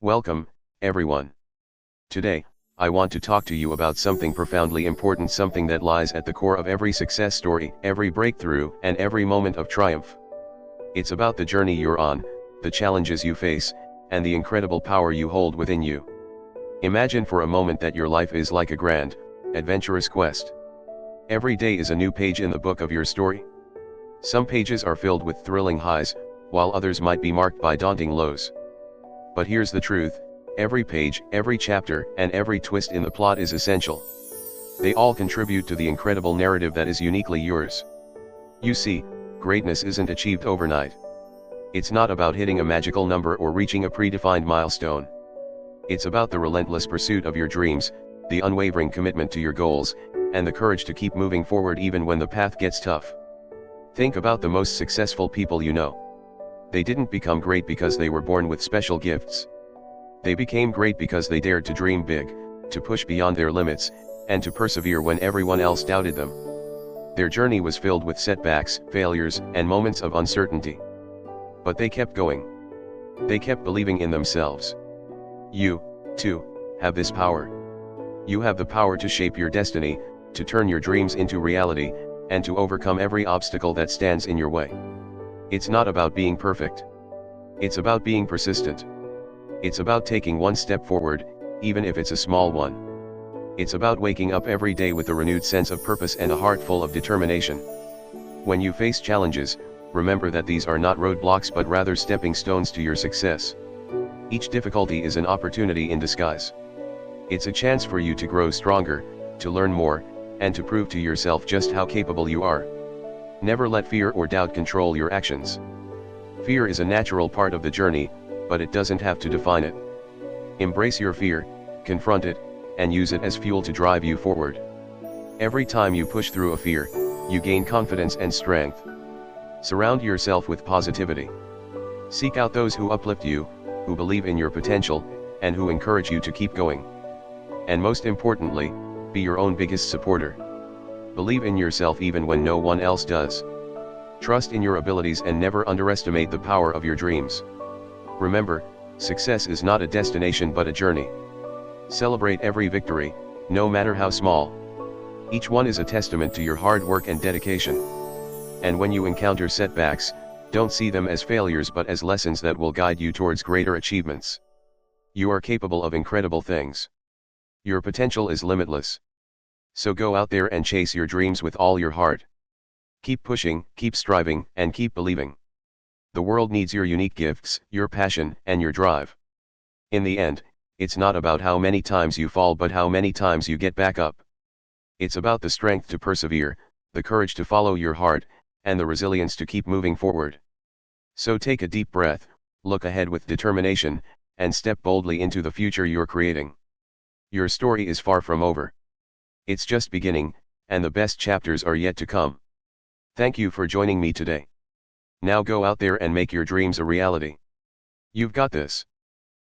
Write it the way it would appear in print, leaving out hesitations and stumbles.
Welcome, everyone. Today, I want to talk to you about something profoundly important, something that lies at the core of every success story, every breakthrough, and every moment of triumph. It's about the journey you're on, the challenges you face, and the incredible power you hold within you. Imagine for a moment that your life is like a grand, adventurous quest. Every day is a new page in the book of your story. Some pages are filled with thrilling highs, while others might be marked by daunting lows. But here's the truth: every page, every chapter, and every twist in the plot is essential. They all contribute to the incredible narrative that is uniquely yours. You see, greatness isn't achieved overnight. It's not about hitting a magical number or reaching a predefined milestone. It's about the relentless pursuit of your dreams, the unwavering commitment to your goals, and the courage to keep moving forward even when the path gets tough. Think about the most successful people you know. They didn't become great because they were born with special gifts. They became great because they dared to dream big, to push beyond their limits, and to persevere when everyone else doubted them. Their journey was filled with setbacks, failures, and moments of uncertainty. But they kept going. They kept believing in themselves. You, too, have this power. You have the power to shape your destiny, to turn your dreams into reality, and to overcome every obstacle that stands in your way. It's not about being perfect. It's about being persistent. It's about taking one step forward, even if it's a small one. It's about waking up every day with a renewed sense of purpose and a heart full of determination. When you face challenges, remember that these are not roadblocks but rather stepping stones to your success. Each difficulty is an opportunity in disguise. It's a chance for you to grow stronger, to learn more, and to prove to yourself just how capable you are. Never let fear or doubt control your actions. Fear is a natural part of the journey, but it doesn't have to define it. Embrace your fear, confront it, and use it as fuel to drive you forward. Every time you push through a fear, you gain confidence and strength. Surround yourself with positivity. Seek out those who uplift you, who believe in your potential, and who encourage you to keep going. And most importantly, be your own biggest supporter. Believe in yourself even when no one else does. Trust in your abilities and never underestimate the power of your dreams. Remember, success is not a destination but a journey. Celebrate every victory, no matter how small. Each one is a testament to your hard work and dedication. And when you encounter setbacks, don't see them as failures but as lessons that will guide you towards greater achievements. You are capable of incredible things. Your potential is limitless. So go out there and chase your dreams with all your heart. Keep pushing, keep striving, and keep believing. The world needs your unique gifts, your passion, and your drive. In the end, it's not about how many times you fall but how many times you get back up. It's about the strength to persevere, the courage to follow your heart, and the resilience to keep moving forward. So take a deep breath, look ahead with determination, and step boldly into the future you're creating. Your story is far from over. It's just beginning, and the best chapters are yet to come. Thank you for joining me today. Now go out there and make your dreams a reality. You've got this.